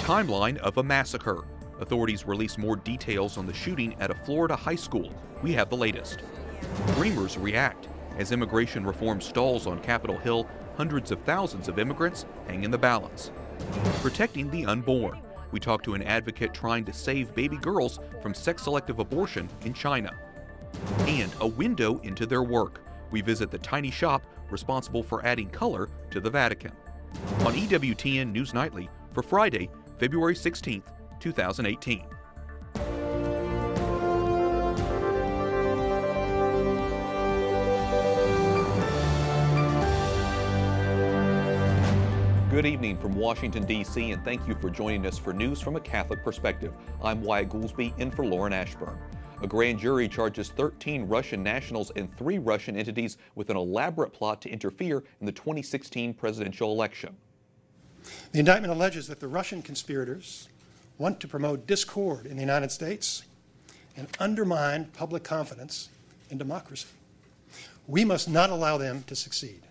timeline of a massacre. Authorities release more details on the shooting at a Florida high school. We have the latest. Dreamers react. As immigration reform stalls on Capitol Hill, hundreds of thousands of immigrants hang in the balance. Protecting the unborn. We talk to an advocate trying to save baby girls from sex-selective abortion in China. And a window into their work. We visit the tiny shop responsible for adding color to the Vatican. On EWTN News Nightly for Friday, February 16th, 2018. Good evening from Washington, D.C., and thank you for joining us for news from a Catholic perspective. I'm Wyatt Goolsby, in for Lauren Ashburn. A grand jury charges 13 Russian nationals and 3 Russian entities with an elaborate plot to interfere in the 2016 presidential election. The indictment alleges that the Russian conspirators want to promote discord in the United States and undermine public confidence in democracy. We must not allow them to succeed.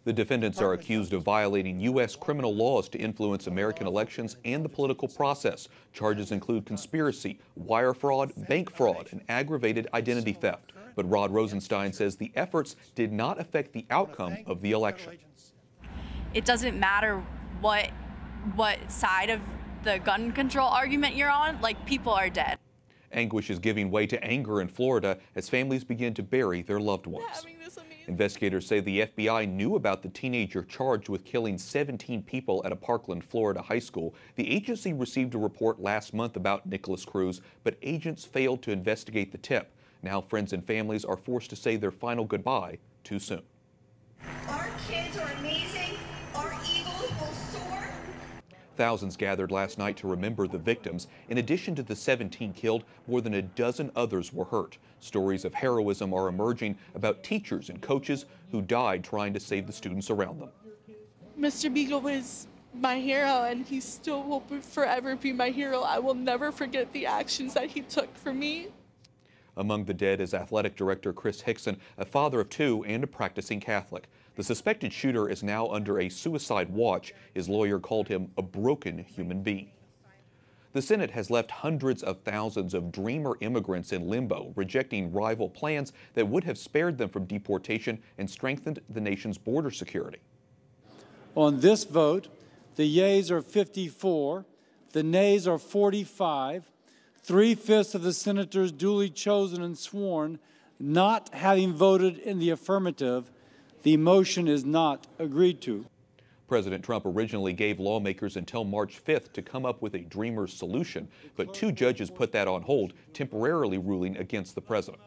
The defendants are accused of violating U.S. criminal laws to influence American elections and the political process. Charges include conspiracy, wire fraud, bank fraud, and aggravated identity theft. But Rod Rosenstein says the efforts did not affect the outcome of the election. It doesn't matter what side of the gun control argument you're on, like, people are dead. Anguish is giving way to anger in Florida as families begin to bury their loved ones. Investigators say the FBI knew about the teenager charged with killing 17 people at a Parkland, Florida high school. The agency received a report last month about Nicholas Cruz, but agents failed to investigate the tip. Now friends and families are forced to say their final goodbye too soon. Our kids are amazing. Our eagles will soar. Thousands gathered last night to remember the victims. In addition to the 17 killed, more than a dozen others were hurt. Stories of heroism are emerging about teachers and coaches who died trying to save the students around them. Mr. Beagle was my hero, and he still will forever be my hero. I will never forget the actions that he took for me. Among the dead is athletic director Chris Hickson, a father of 2 and a practicing Catholic. The suspected shooter is now under a suicide watch. His lawyer called him a broken human being. The Senate has left hundreds of thousands of dreamer immigrants in limbo, rejecting rival plans that would have spared them from deportation and strengthened the nation's border security. On this vote, the yeas are 54, the nays are 45, 3/5 of the senators duly chosen and sworn not having voted in the affirmative. The motion is not agreed to. President Trump originally gave lawmakers until March 5th to come up with a dreamer's solution, but 2 judges put that on hold, temporarily ruling against the president.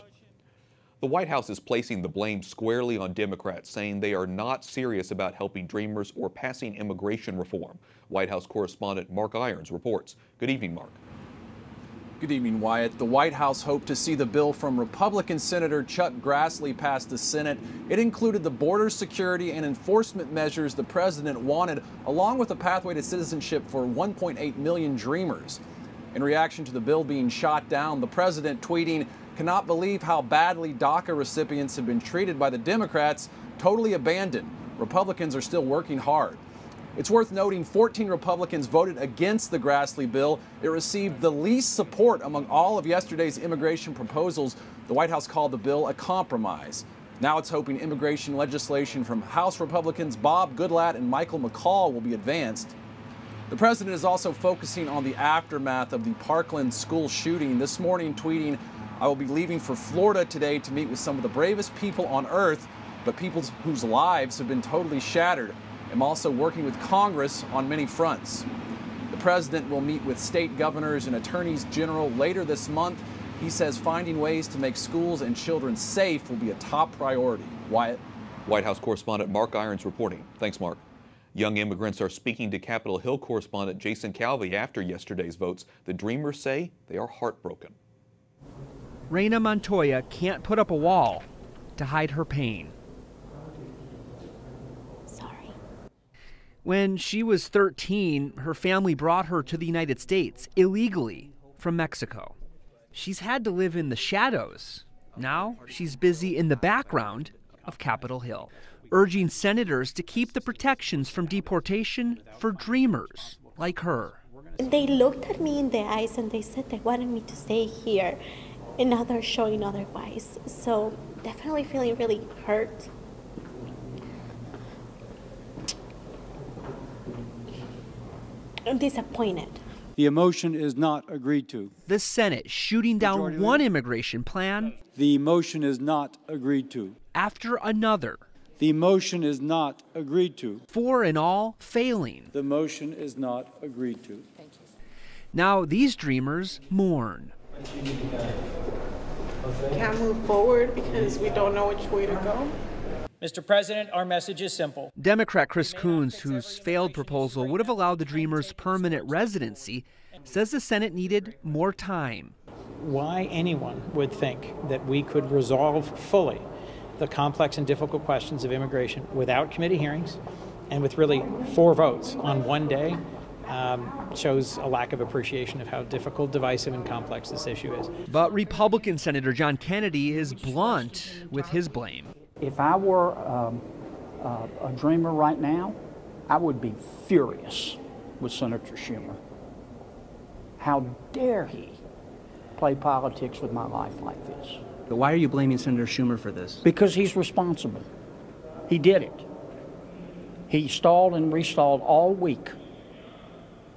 The White House is placing the blame squarely on Democrats, saying they are not serious about helping dreamers or passing immigration reform. White House correspondent Mark Irons reports. Good evening, Mark. Good evening, Wyatt. The White House hoped to see the bill from Republican Senator Chuck Grassley pass the Senate. It included the border security and enforcement measures the president wanted, along with a pathway to citizenship for 1.8 million dreamers. In reaction to the bill being shot down, the president tweeting, "Cannot believe how badly DACA recipients have been treated by the Democrats, totally abandoned. Republicans are still working hard." It's worth noting 14 Republicans voted against the Grassley bill. It received the least support among all of yesterday's immigration proposals. The White House called the bill a compromise. Now it's hoping immigration legislation from House Republicans Bob Goodlatte and Michael McCaul will be advanced. The president is also focusing on the aftermath of the Parkland school shooting. This morning tweeting, "I will be leaving for Florida today to meet with some of the bravest people on earth, but people whose lives have been totally shattered. I'm also working with Congress on many fronts." The president will meet with state governors and attorneys general later this month. He says finding ways to make schools and children safe will be a top priority. Wyatt. White House correspondent Mark Irons reporting. Thanks, Mark. Young immigrants are speaking to Capitol Hill correspondent Jason Calvey after yesterday's votes. The Dreamers say they are heartbroken. Reina Montoya can't put up a wall to hide her pain. When she was 13, her family brought her to the United States illegally from Mexico. She's had to live in the shadows. Now she's busy in the background of Capitol Hill, urging senators to keep the protections from deportation for dreamers like her. They looked at me in the eyes and they said they wanted me to stay here, and now they're showing otherwise. So definitely feeling really hurt. I'm disappointed. The motion is not agreed to. The Senate shooting down one immigration plan. The motion is not agreed to. After another. The motion is not agreed to. 4 in all failing. The motion is not agreed to. Thank you. Now these dreamers mourn. Can't move forward because we don't know which way to go. Mr. President, our message is simple. Democrat Chris Coons, whose failed proposal would have allowed the Dreamers permanent residency, says the Senate needed more time. Why anyone would think that we could resolve fully the complex and difficult questions of immigration without committee hearings and with really 4 votes on one day shows a lack of appreciation of how difficult, divisive, and complex this issue is. But Republican Senator John Kennedy is blunt with his blame. If I were a dreamer right now, I would be furious with Senator Schumer. How dare he play politics with my life like this? But why are you blaming Senator Schumer for this? Because he's responsible. He did it. He stalled and restalled all week.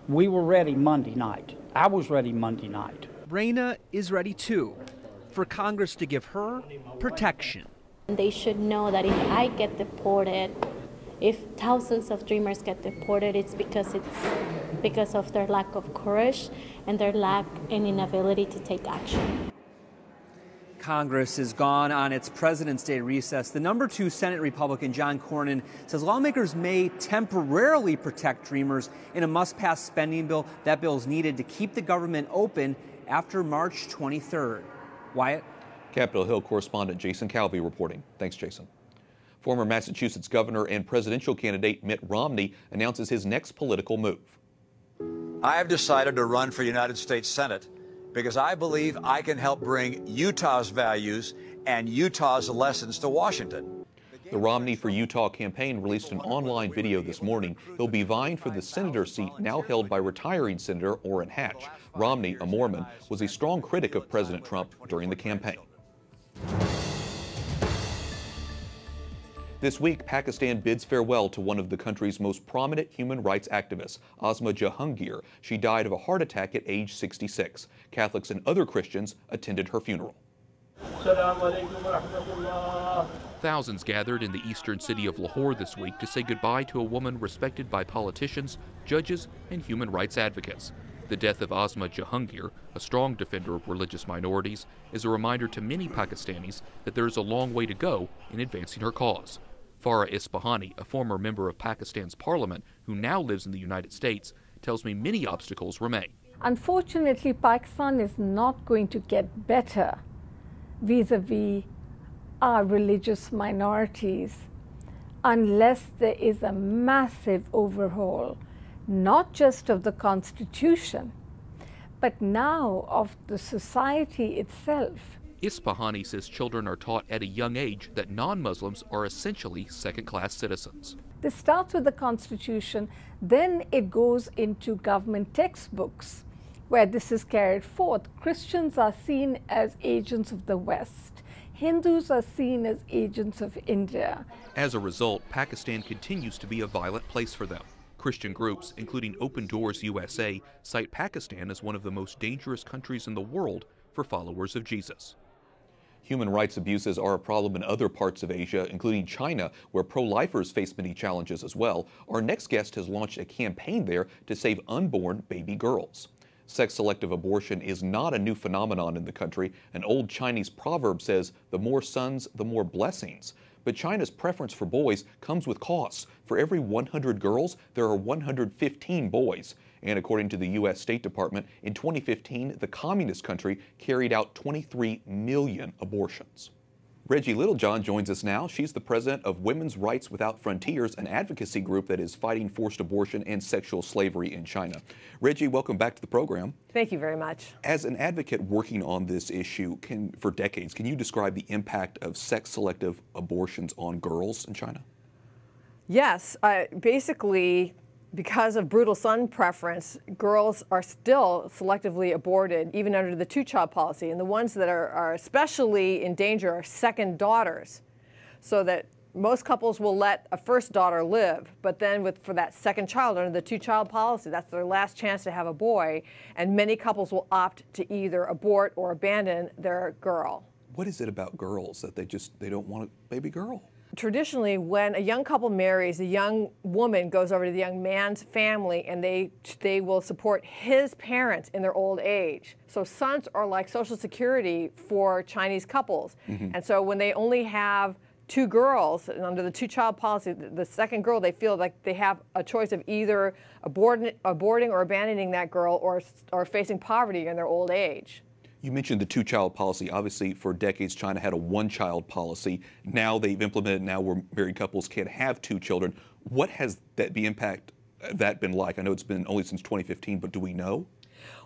We were ready Monday night. I was ready Monday night. Reina is ready too, for Congress to give her protection. They should know that if I get deported, if thousands of dreamers get deported, it's because of their lack of courage and their lack and inability to take action. Congress is gone on its President's Day recess. The number 2 Senate Republican, John Cornyn, says lawmakers may temporarily protect dreamers in a must-pass spending bill. That bill is needed to keep the government open after March 23rd. Wyatt? Capitol Hill correspondent Jason Calvi reporting. Thanks, Jason. Former Massachusetts governor and presidential candidate Mitt Romney announces his next political move. I have decided to run for United States Senate because I believe I can help bring Utah's values and Utah's lessons to Washington. The Romney for Utah campaign released an online video this morning. He'll be vying for the senator seat now held by retiring Senator Orrin Hatch. Romney, a Mormon, was a strong critic of President Trump during the campaign. This week, Pakistan bids farewell to one of the country's most prominent human rights activists, Asma Jahangir. She died of a heart attack at age 66. Catholics and other Christians attended her funeral. Thousands gathered in the eastern city of Lahore this week to say goodbye to a woman respected by politicians, judges, and human rights advocates. The death of Asma Jahangir, a strong defender of religious minorities, is a reminder to many Pakistanis that there is a long way to go in advancing her cause. Farah Isfahani, a former member of Pakistan's parliament who now lives in the United States, tells me many obstacles remain. Unfortunately, Pakistan is not going to get better vis-a-vis our religious minorities unless there is a massive overhaul, not just of the Constitution, but now of the society itself. Isfahani says children are taught at a young age that non-Muslims are essentially second-class citizens. This starts with the Constitution, then it goes into government textbooks where this is carried forth. Christians are seen as agents of the West. Hindus are seen as agents of India. As a result, Pakistan continues to be a violent place for them. Christian groups, including Open Doors USA, cite Pakistan as one of the most dangerous countries in the world for followers of Jesus. Human rights abuses are a problem in other parts of Asia, including China, where pro-lifers face many challenges as well. Our next guest has launched a campaign there to save unborn baby girls. Sex-selective abortion is not a new phenomenon in the country. An old Chinese proverb says, "The more sons, the more blessings." But China's preference for boys comes with costs. For every 100 girls, there are 115 boys. And according to the U.S. State Department, in 2015, the communist country carried out 23 million abortions. Reggie Littlejohn joins us now. She's the president of Women's Rights Without Frontiers, an advocacy group that is fighting forced abortion and sexual slavery in China. Reggie, welcome back to the program. Thank you very much. As an advocate working on this issue for decades, can you describe the impact of sex-selective abortions on girls in China? Yes. Basically, because of brutal son preference, girls are still selectively aborted, even under the two-child policy. And the ones that are especially in danger are second daughters, so that most couples will let a first daughter live, but then for that second child under the two-child policy, that's their last chance to have a boy, and many couples will opt to either abort or abandon their girl. What is it about girls that they don't want a baby girl? Traditionally, when a young couple marries, the young woman goes over to the young man's family and they will support his parents in their old age. So sons are like Social Security for Chinese couples. And so when they only have two girls, and under the two-child policy, the second girl, they feel like they have a choice of either aborting or abandoning that girl or facing poverty in their old age. You mentioned the two-child policy. Obviously, for decades, China had a one-child policy. Now they've implemented where married couples can have two children. What has the impact that been like? I know it's been only since 2015, but do we know?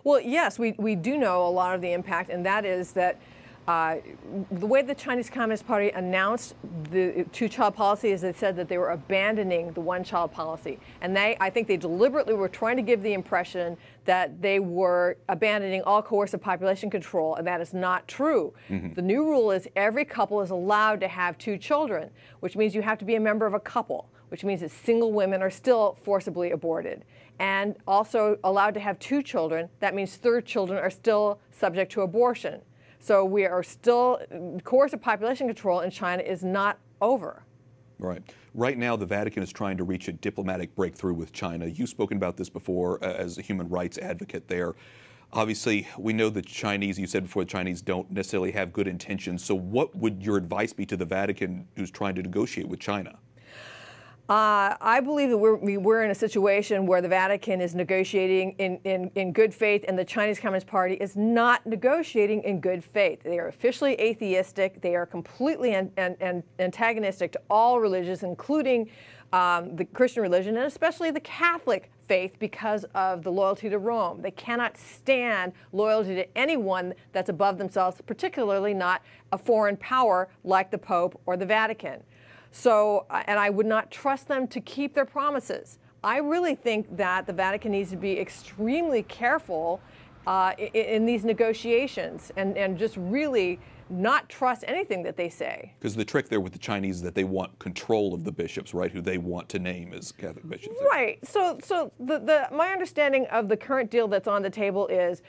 Well, yes, we do know a lot of the impact, and that is that the way the Chinese Communist Party announced the two-child policy is they said that they were abandoning the one-child policy. And I think they deliberately were trying to give the impression that they were abandoning all coercive population control, and that is not true. The new rule is every couple is allowed to have two children, which means you have to be a member of a couple, which means that single women are still forcibly aborted. And also allowed to have two children, that means third children are still subject to abortion. So we are still, coercive population control in China is not over. Right. Right now, the Vatican is trying to reach a diplomatic breakthrough with China. You've spoken about this before as a human rights advocate there. Obviously, we know the Chinese, you said before, the Chinese don't necessarily have good intentions. So what would your advice be to the Vatican who's trying to negotiate with China? I believe that we're in a situation where the Vatican is negotiating in good faith, and the Chinese Communist Party is not negotiating in good faith. They are officially atheistic. They are completely antagonistic to all religions, including the Christian religion, and especially the Catholic faith, because of the loyalty to Rome. They cannot stand loyalty to anyone that's above themselves, particularly not a foreign power like the Pope or the Vatican. So, and I would not trust them to keep their promises. I really think that the Vatican needs to be extremely careful in these negotiations and just really not trust anything that they say. Because the trick there with the Chinese is that they want control of the bishops, right, who they want to name as Catholic bishops. Right. So my understanding of the current deal that's on the table is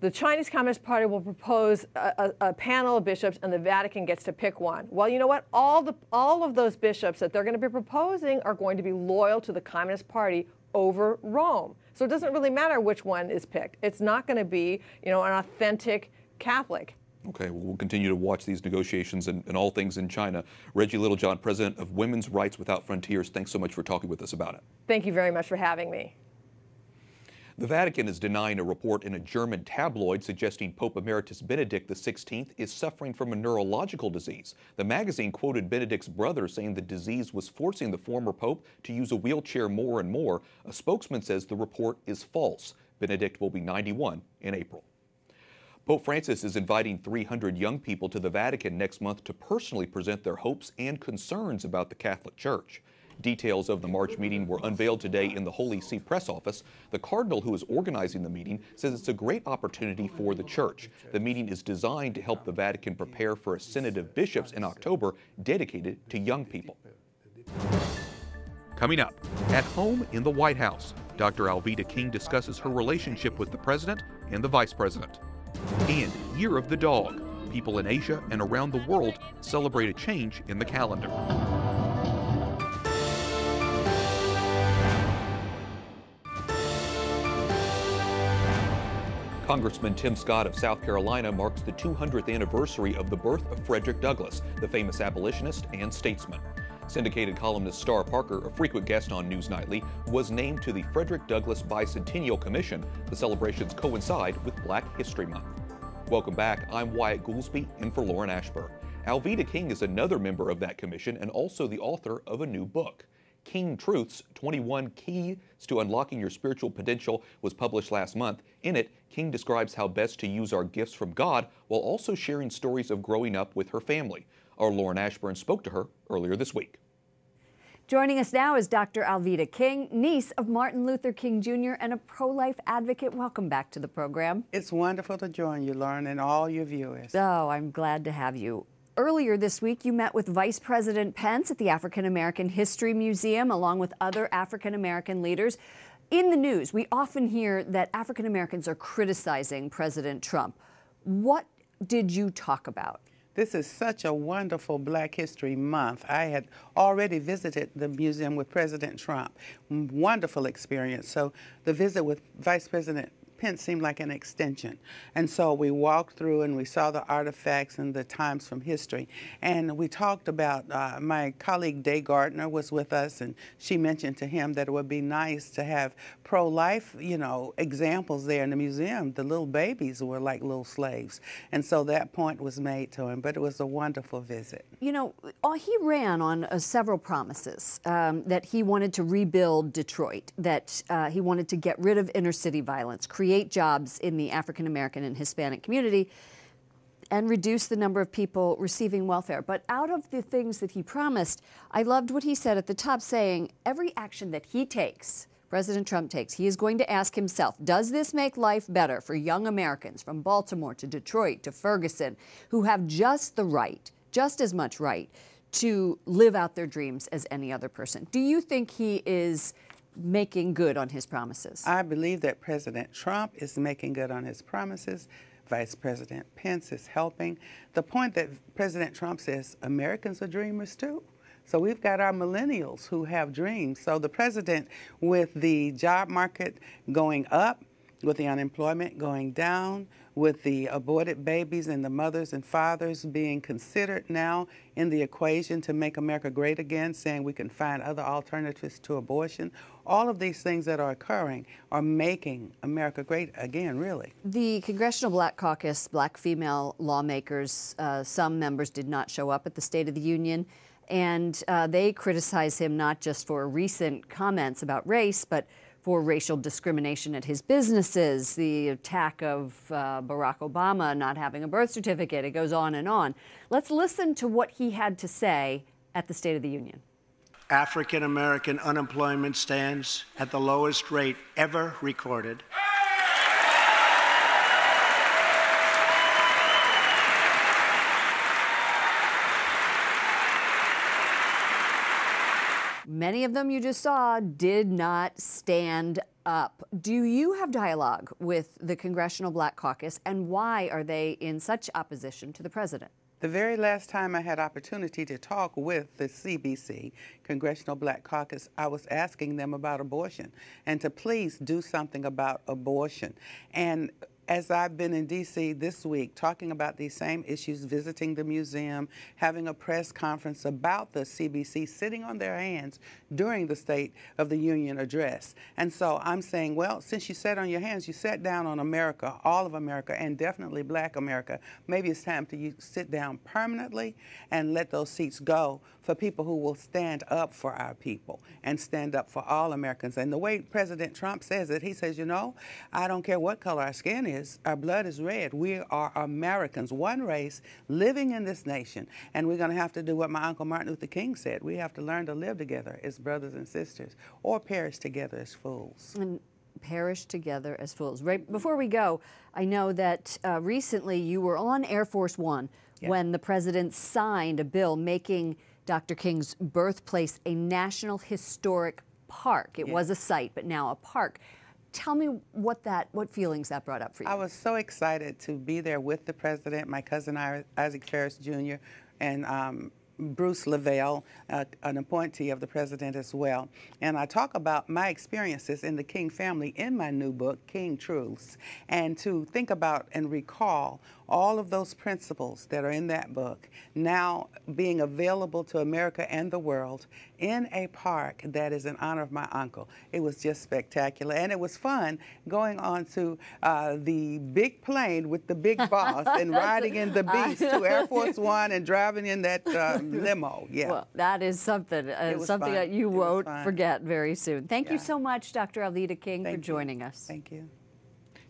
the Chinese Communist Party will propose a panel of bishops, and the Vatican gets to pick one. Well, you know what? All of those bishops that they're going to be proposing are going to be loyal to the Communist Party over Rome. So it doesn't really matter which one is picked. It's not going to be, an authentic Catholic. Okay, well, we'll continue to watch these negotiations and all things in China. Reggie Littlejohn, president of Women's Rights Without Frontiers, thanks so much for talking with us about it. Thank you very much for having me. The Vatican is denying a report in a German tabloid suggesting Pope Emeritus Benedict XVI is suffering from a neurological disease. The magazine quoted Benedict's brother saying the disease was forcing the former pope to use a wheelchair more and more. A spokesman says the report is false. Benedict will be 91 in April. Pope Francis is inviting 300 young people to the Vatican next month to personally present their hopes and concerns about the Catholic Church. Details of the March meeting were unveiled today in the Holy See press office. The cardinal who is organizing the meeting says it's a great opportunity for the church. The meeting is designed to help the Vatican prepare for a synod of bishops in October dedicated to young people. Coming up, at home in the White House, Dr. Alveda King discusses her relationship with the president and the vice president. And Year of the Dog. People in Asia and around the world celebrate a change in the calendar. Congressman Tim Scott of South Carolina marks the 200th anniversary of the birth of Frederick Douglass, the famous abolitionist and statesman. Syndicated columnist Star Parker, a frequent guest on News Nightly, was named to the Frederick Douglass Bicentennial Commission. The celebrations coincide with Black History Month. Welcome back. I'm Wyatt Goolsby, in for Lauren Ashburn. Alveda King is another member of that commission and also the author of a new book. King Truths, 21 Keys to Unlocking Your Spiritual Potential, was published last month. In it, King describes how best to use our gifts from God while also sharing stories of growing up with her family. Our Lauren Ashburn spoke to her earlier this week. Joining us now is Dr. Alveda King, niece of Martin Luther King Jr. and a pro-life advocate. Welcome back to the program. It's wonderful to join you, Lauren, and all your viewers. Oh, I'm glad to have you. Earlier this week, you met with Vice President Pence at the African American History Museum, along with other African American leaders. In the news, we often hear that African Americans are criticizing President Trump. What did you talk about? This is such a wonderful Black History Month. I had already visited the museum with President Trump. Wonderful experience. So the visit with Vice President Pence seemed like an extension. And so we walked through and we saw the artifacts and the times from history. And we talked about, my colleague Day Gardner was with us, and she mentioned to him that it would be nice to have pro-life, examples there in the museum. The little babies were like little slaves. And so that point was made to him, but it was a wonderful visit. He ran on several promises, that he wanted to rebuild Detroit, that he wanted to get rid of inner city violence, create jobs in the African American and Hispanic community, and reduce the number of people receiving welfare. But out of the things that he promised, I loved what he said at the top, saying every action that he takes, President Trump takes, he is going to ask himself, does this make life better for young Americans from Baltimore to Detroit to Ferguson, who have just as much right to live out their dreams as any other person? Do you think he is making good on his promises? I believe that President Trump is making good on his promises. Vice President Pence is helping. The point that President Trump says, Americans are dreamers too. So we've got our millennials who have dreams. So the president, with the job market going up, with the unemployment going down, with the aborted babies and the mothers and fathers being considered now in the equation to make America great again, saying we can find other alternatives to abortion. All of these things that are occurring are making America great again, really. The Congressional Black Caucus, black female lawmakers, some members did not show up at the State of the Union, and they criticize him not just for recent comments about race, but for racial discrimination at his businesses, the attack of Barack Obama not having a birth certificate. It goes on and on. Let's listen to what he had to say at the State of the Union. African American unemployment stands at the lowest rate ever recorded. Many of them you just saw did not stand up. Do you have dialogue with the Congressional Black Caucus, and why are they in such opposition to the president? The very last time I had opportunity to talk with the CBC, Congressional Black Caucus, I was asking them about abortion and to please do something about abortion. And as I've been in D.C. this week talking about these same issues, visiting the museum, having a press conference about the CBC sitting on their hands during the State of the Union address. And so I'm saying, well, since you sat on your hands, you sat down on America, all of America, and definitely Black America, maybe it's time to sit down permanently and let those seats go for people who will stand up for our people and stand up for all Americans. And the way President Trump says it, he says, I don't care what color our skin is, our blood is red. We are Americans, one race, living in this nation. And we're going to have to do what my Uncle Martin Luther King said. We have to learn to live together as brothers and sisters, or perish together as fools. And perish together as fools. Right before we go, I know that recently you were on Air Force One when the president signed a bill making Dr. King's birthplace a National Historic Park. It was a site, but now a park. Tell me what feelings that brought up for you. I was so excited to be there with the president, my cousin Isaac Ferris Jr., and Bruce LaValle, an appointee of the president as well. And I talk about my experiences in the King family in my new book, King Truths, and to think about and recall all of those principles that are in that book now being available to America and the world in a park that is in honor of my uncle. It was just spectacular. And it was fun going on to the big plane with the big boss and riding in the Beast to Air Force One and driving in that limo. Yeah. Well, that is something that you won't forget very soon. Thank you so much, Dr. Alveda King, for joining us. Thank you.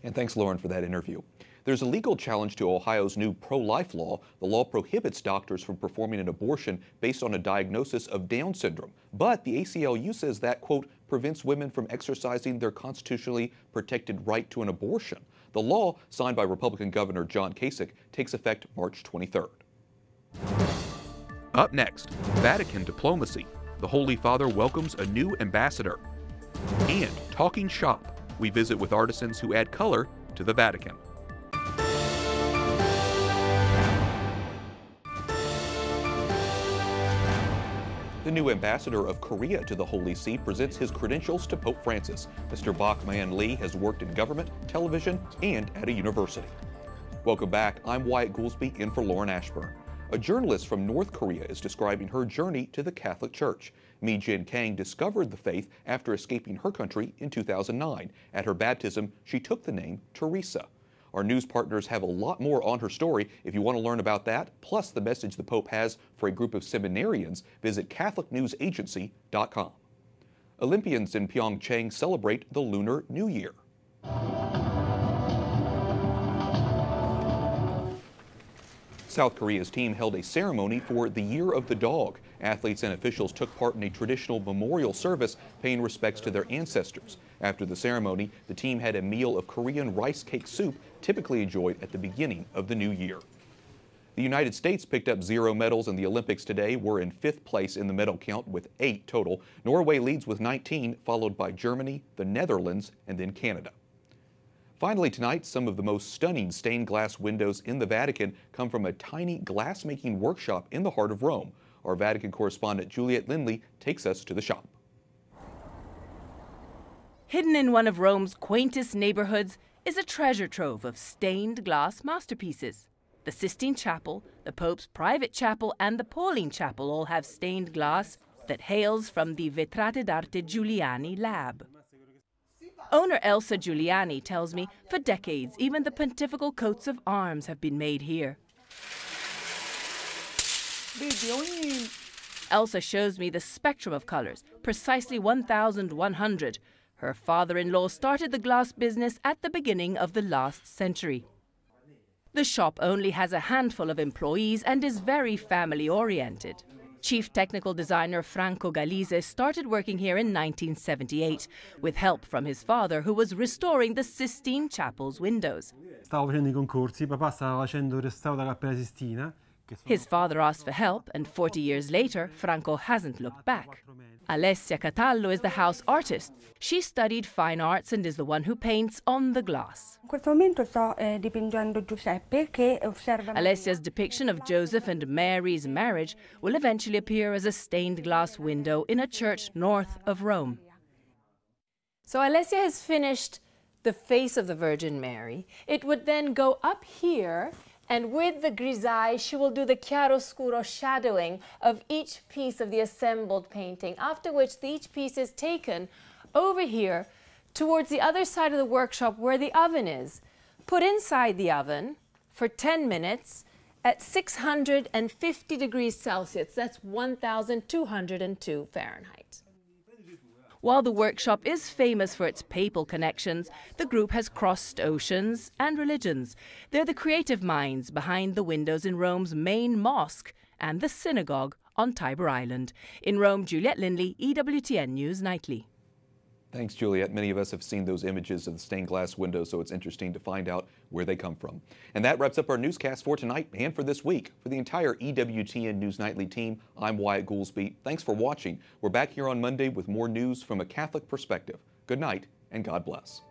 And thanks, Lauren, for that interview. There's a legal challenge to Ohio's new pro-life law. The law prohibits doctors from performing an abortion based on a diagnosis of Down syndrome. But the ACLU says that, quote, prevents women from exercising their constitutionally protected right to an abortion. The law, signed by Republican Governor John Kasich, takes effect March 23rd. Up next, Vatican diplomacy. The Holy Father welcomes a new ambassador. And talking shop. We visit with artisans who add color to the Vatican. The new ambassador of Korea to the Holy See presents his credentials to Pope Francis. Mr. Bak-man Lee has worked in government, television, and at a university. Welcome back. I'm Wyatt Goolsby in for Lauren Ashburn. A journalist from North Korea is describing her journey to the Catholic Church. Mi Jin Kang discovered the faith after escaping her country in 2009. At her baptism, she took the name Teresa. Our news partners have a lot more on her story. If you want to learn about that, plus the message the Pope has for a group of seminarians, visit CatholicNewsAgency.com. Olympians in Pyeongchang celebrate the Lunar New Year. South Korea's team held a ceremony for the Year of the Dog. Athletes and officials took part in a traditional memorial service, paying respects to their ancestors. After the ceremony, the team had a meal of Korean rice cake soup, typically enjoyed at the beginning of the new year. The United States picked up 0 medals in the Olympics today. We're in 5th place in the medal count with 8 total. Norway leads with 19, followed by Germany, the Netherlands, and then Canada. Finally tonight, some of the most stunning stained glass windows in the Vatican come from a tiny glass-making workshop in the heart of Rome. Our Vatican correspondent Juliet Lindley takes us to the shop. Hidden in one of Rome's quaintest neighborhoods is a treasure trove of stained glass masterpieces. The Sistine Chapel, the Pope's private chapel, and the Pauline Chapel all have stained glass that hails from the Vetrate d'Arte Giuliani lab. Owner Elsa Giuliani tells me for decades, even the pontifical coats of arms have been made here. Elsa shows me the spectrum of colors, precisely 1,100. Her father-in-law started the glass business at the beginning of the last century. The shop only has a handful of employees and is very family-oriented. Chief technical designer Franco Gallese started working here in 1978 with help from his father, who was restoring the Sistine Chapel's windows. His father asked for help, and 40 years later, Franco hasn't looked back. Alessia Catallo is the house artist. She studied fine arts and is the one who paints on the glass. Alessia's depiction of Joseph and Mary's marriage will eventually appear as a stained glass window in a church north of Rome. So Alessia has finished the face of the Virgin Mary. It would then go up here, and with the grisaille, she will do the chiaroscuro shadowing of each piece of the assembled painting, after which each piece is taken over here towards the other side of the workshop where the oven is, put inside the oven for 10 minutes at 650 degrees Celsius. That's 1,202 Fahrenheit. While the workshop is famous for its papal connections, the group has crossed oceans and religions. They're the creative minds behind the windows in Rome's main mosque and the synagogue on Tiber Island. In Rome, Juliet Lindley, EWTN News Nightly. Thanks, Juliet. Many of us have seen those images of the stained glass windows, so it's interesting to find out where they come from. And that wraps up our newscast for tonight and for this week. For the entire EWTN News Nightly team, I'm Wyatt Goolsby. Thanks for watching. We're back here on Monday with more news from a Catholic perspective. Good night, and God bless.